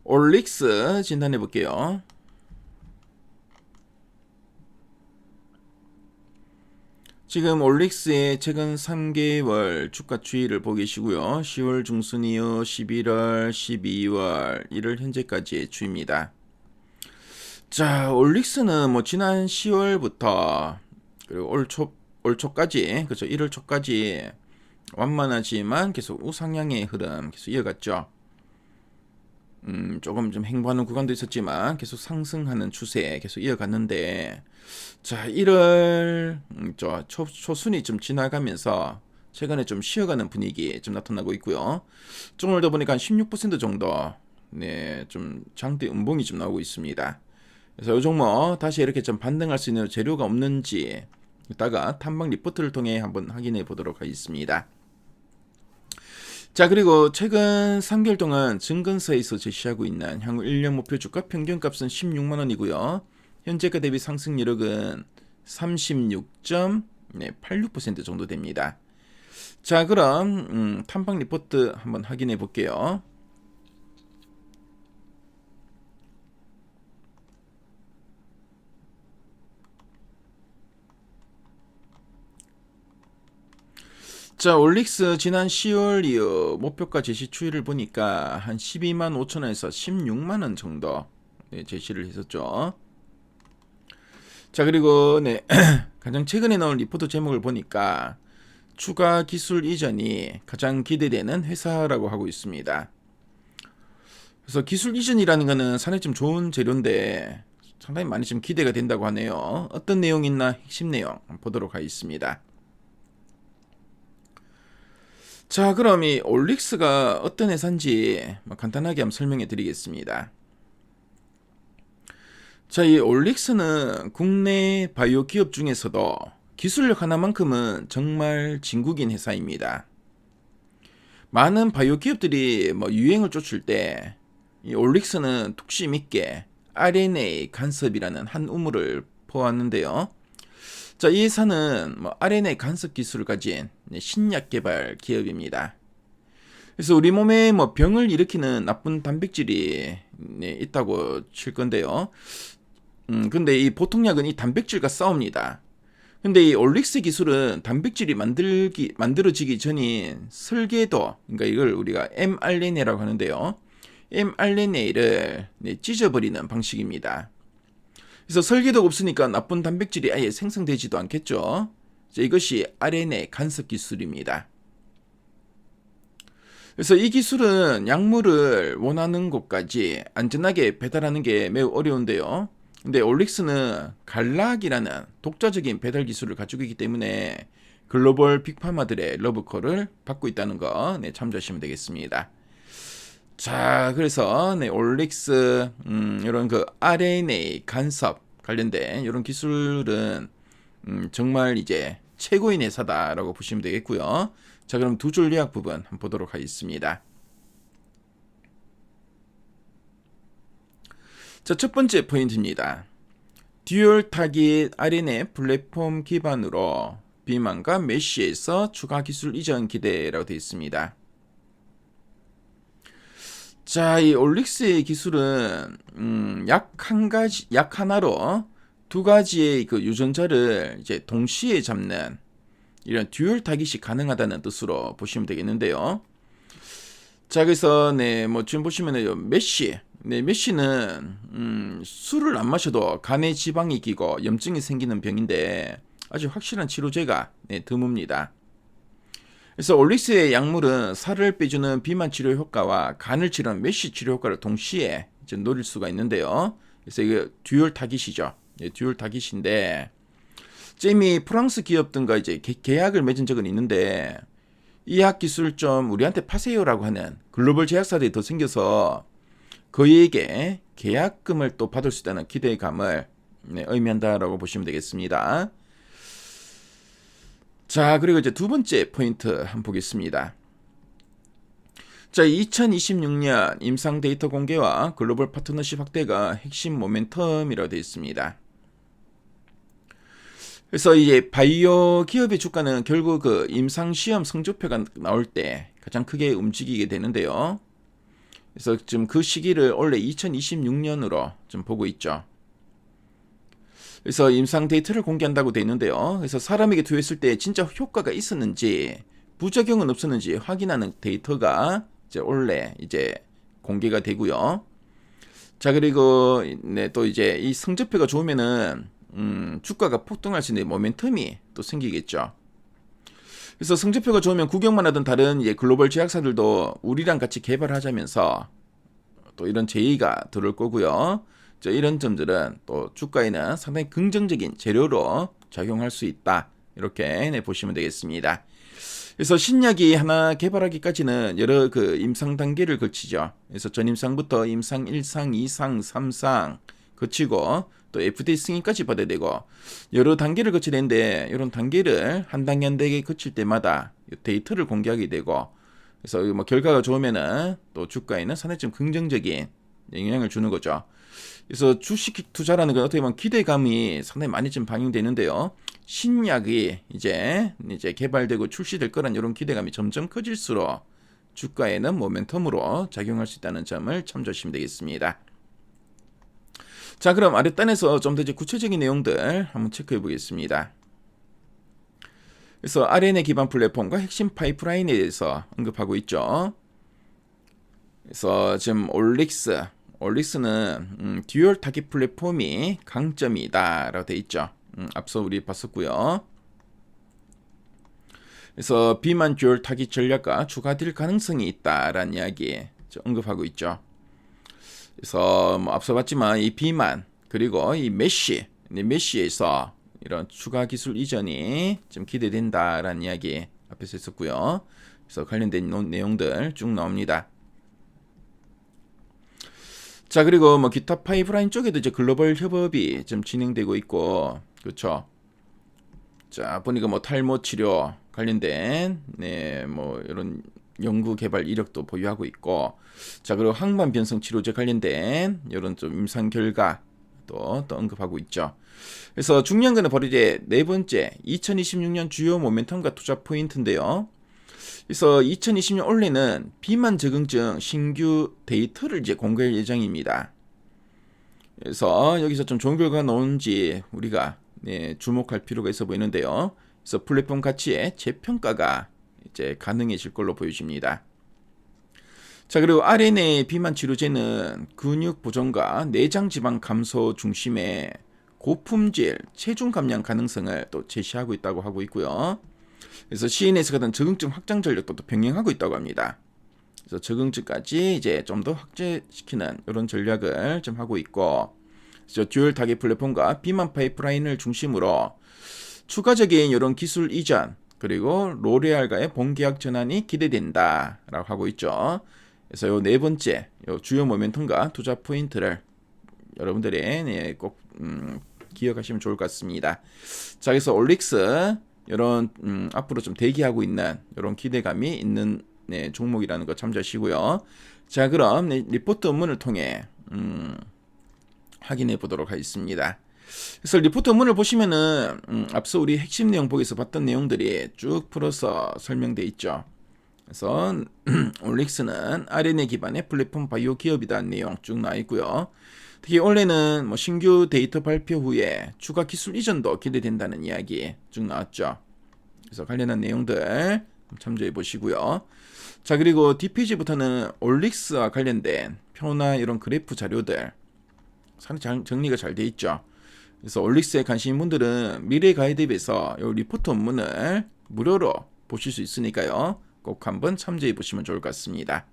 올릭스 진단해 볼게요. 지금 올릭스의 최근 3개월 주가 추이를 보고 계시고요. 10월 중순 이후 11월, 12월, 1월 현재까지의 추이입니다. 자, 올릭스는 뭐 지난 10월부터 그리고 올 초까지, 그렇죠. 1월 초까지 완만하지만 계속 우상향의 흐름 계속 이어갔죠. 조금 좀 횡보하는 구간도 있었지만 계속 상승하는 추세 계속 이어갔는데, 자, 1월 초순이 좀 지나가면서 최근에 좀 쉬어가는 분위기 좀 나타나고 있고요. 좀 오늘도 보니까 한 16% 정도 좀 장대 음봉이 좀 나오고 있습니다. 그래서 이 종목 다시 이렇게 좀 반등할 수 있는 재료가 없는지 이따가 탐방 리포트를 통해 한번 확인해 보도록 하겠습니다. 자, 그리고 최근 3개월 동안 증권사에서 제시하고 있는 향후 1년 목표 주가 평균값은 16만원이고요. 현재가 대비 상승 여력은 36.86% 정도 됩니다. 자, 그럼 탐방 리포트 한번 확인해 볼게요. 자, 올릭스 지난 10월 이후 목표가 제시 추이를 보니까 한 12만 5천원에서 16만원 정도 제시를 했었죠. 자, 그리고 가장 최근에 나온 리포트 제목을 보니까 추가 기술 이전이 가장 기대되는 회사라고 하고 있습니다. 그래서 기술 이전이라는 거는 상당히 좀 좋은 재료인데 상당히 많이 좀 기대가 된다고 하네요. 어떤 내용이나 핵심 내용 보도록 하겠습니다. 자, 그럼 이 올릭스가 어떤 회사인지 간단하게 한번 설명해 드리겠습니다. 자, 이 올릭스는 국내 바이오 기업 중에서도 기술력 하나만큼은 정말 진국인 회사입니다. 많은 바이오 기업들이 유행을 쫓을 때 이 올릭스는 뚝심 있게 RNA 간섭이라는 한 우물을 퍼왔는데요. 자, 이 회사는 RNA 간섭 기술을 가진 신약 개발 기업입니다. 그래서 우리 몸에 병을 일으키는 나쁜 단백질이 있다고 칠 건데요. 근데 이 보통약은 이 단백질과 싸웁니다. 근데 이 올릭스 기술은 단백질이 만들어지기 전인 설계도, 그러니까 이걸 우리가 mRNA라고 하는데요. mRNA를 찢어버리는 방식입니다. 그래서 설계도가 없으니까 나쁜 단백질이 아예 생성되지도 않겠죠. 이것이 RNA 간섭 기술입니다. 그래서 이 기술은 약물을 원하는 곳까지 안전하게 배달하는 게 매우 어려운데요. 근데 올릭스는 갈락이라는 독자적인 배달 기술을 가지고 있기 때문에 글로벌 빅파마들의 러브콜을 받고 있다는 거 참조하시면 되겠습니다. 자, 그래서 올릭스 이런 그 RNA 간섭 관련된 이런 기술은 정말 이제 최고인 회사다라고 보시면 되겠고요. 자, 그럼 두 줄 요약 부분 한번 보도록 하겠습니다. 자, 첫 번째 포인트입니다. 듀얼 타깃 RNA 플랫폼 기반으로 비만과 메쉬에서 추가 기술 이전 기대라고 되어 있습니다. 자, 이 올릭스의 기술은 약 하나로 두 가지의 그 유전자를 이제 동시에 잡는 이런 듀얼 타깃이 가능하다는 뜻으로 보시면 되겠는데요. 자, 그래서 지금 보시면은 메쉬는 술을 안 마셔도 간에 지방이 끼고 염증이 생기는 병인데 아주 확실한 치료제가 드뭅니다. 그래서 올릭스의 약물은 살을 빼주는 비만 치료 효과와 간을 치료하는 메쉬 치료 효과를 동시에 이제 노릴 수가 있는데요. 그래서 이게 듀얼 타깃이죠. 듀얼 타깃인데 이미 프랑스 기업 등과 이제 계약을 맺은 적은 있는데 이 약 기술 좀 우리한테 파세요라고 하는 글로벌 제약사들이 더 생겨서 그에게 계약금을 또 받을 수 있다는 기대감을 의미한다라고 보시면 되겠습니다. 자, 그리고 이제 두 번째 포인트 한번 보겠습니다. 자, 2026년 임상 데이터 공개와 글로벌 파트너십 확대가 핵심 모멘텀이라고 되어 있습니다. 그래서 이제 바이오 기업의 주가는 결국 그 임상 시험 성적표가 나올 때 가장 크게 움직이게 되는데요. 그래서 지금 그 시기를 원래 2026년으로 좀 보고 있죠. 그래서 임상 데이터를 공개한다고 돼 있는데요. 그래서 사람에게 투여했을 때 진짜 효과가 있었는지 부작용은 없었는지 확인하는 데이터가 이제 원래 이제 공개가 되고요. 자, 그리고 네, 또 이제 이 성적표가 좋으면은 주가가 폭등할 수 있는 모멘텀이 또 생기겠죠. 그래서 성적표가 좋으면 구경만 하던 다른 글로벌 제약사들도 우리랑 같이 개발하자면서 또 이런 제의가 들어올 거고요. 이런 점들은 또 주가에는 상당히 긍정적인 재료로 작용할 수 있다. 이렇게 보시면 되겠습니다. 그래서 신약이 하나 개발하기까지는 여러 그 임상 단계를 거치죠. 그래서 전임상부터 임상 1상, 2상, 3상 거치고 또 FDA 승인까지 받아야 되고 여러 단계를 거쳐야 되는데 이런 단계를 한 단계 한 단계 거칠 때마다 데이터를 공개하게 되고 그래서 뭐 결과가 좋으면은 또 주가에는 상당히 좀 긍정적인 영향을 주는 거죠. 그래서 주식 투자라는 건 어떻게 보면 기대감이 상당히 많이 좀 반영되는데요. 신약이 이제 개발되고 출시될 거란 이런 기대감이 점점 커질수록 주가에는 모멘텀으로 작용할 수 있다는 점을 참조하시면 되겠습니다. 자, 그럼 아랫단에서 좀 더 이제 구체적인 내용들 한번 체크해 보겠습니다. 그래서 RNA 기반 플랫폼과 핵심 파이프라인에 대해서 언급하고 있죠. 그래서 지금 올릭스는 듀얼 타깃 플랫폼이 강점이다 라고 되어 있죠. 앞서 우리 봤었고요. 그래서 비만 듀얼 타깃 전략과 추가될 가능성이 있다라는 이야기 언급하고 있죠. 그래서 뭐 앞서 봤지만 이 비만 그리고 이 메쉬에서 이런 추가 기술 이전이 좀 기대된다라는 이야기 앞에서 했었고요. 그래서 관련된 내용들 쭉 나옵니다. 자, 그리고 뭐 기타 파이프라인 쪽에도 이제 글로벌 협업이 좀 진행되고 있고, 그렇죠. 자, 보니까 뭐 탈모 치료 관련된 뭐 이런 연구 개발 이력도 보유하고 있고, 자, 그리고 항반 변성 치료제 관련된 이런 좀 임상 결과 또 언급하고 있죠. 그래서 중요한 거는 바로 이제 네 번째 2026년 주요 모멘텀과 투자 포인트인데요. 그래서 2020년 올해는 비만 적응증 신규 데이터를 이제 공개할 예정입니다. 그래서 여기서 좀 좋은 결과가 나오는지 우리가 주목할 필요가 있어 보이는데요. 그래서 플랫폼 가치의 재평가가 이제 가능해질 걸로 보여집니다. 자, 그리고 RNA 비만 치료제는 근육 보존과 내장 지방 감소 중심의 고품질 체중 감량 가능성을 또 제시하고 있다고 하고 있고요. 그래서 CNS 같은 적응증 확장 전략도 또 병행하고 있다고 합니다. 그래서 적응증까지 이제 좀 더 확대시키는 이런 전략을 좀 하고 있고, 그래서 듀얼 타겟 플랫폼과 비만 파이프라인을 중심으로 추가적인 이런 기술 이전 그리고 로레알과의 본계약 전환이 기대된다라고 하고 있죠. 그래서 요 네 번째 요 주요 모멘텀과 투자 포인트를 여러분들이 꼭 기억하시면 좋을 것 같습니다. 자, 그래서 올릭스 이런 앞으로 좀 대기하고 있는 이런 기대감이 있는 종목이라는 거 참조하시고요. 자, 그럼 리포트 원문을 통해 확인해 보도록 하겠습니다. 그래서 리포트 원문을 보시면은 앞서 우리 핵심 내용 보기에서 봤던 내용들이 쭉 풀어서 설명돼 있죠. 그래서 올릭스는 RNA 기반의 플랫폼 바이오 기업이라는 내용 쭉 나와 있고요. 특히 올해는 뭐 신규 데이터 발표 후에 추가 기술 이전도 기대된다는 이야기 쭉 나왔죠. 그래서 관련한 내용들 참조해 보시고요. 자, 그리고 뒷페이지부터는 올릭스와 관련된 표나 이런 그래프 자료들 상당히 정리가 잘 돼 있죠. 그래서 올릭스에 관심인 분들은 미래 가이드앱에서 이 리포트 원문을 무료로 보실 수 있으니까요. 꼭 한번 참조해 보시면 좋을 것 같습니다.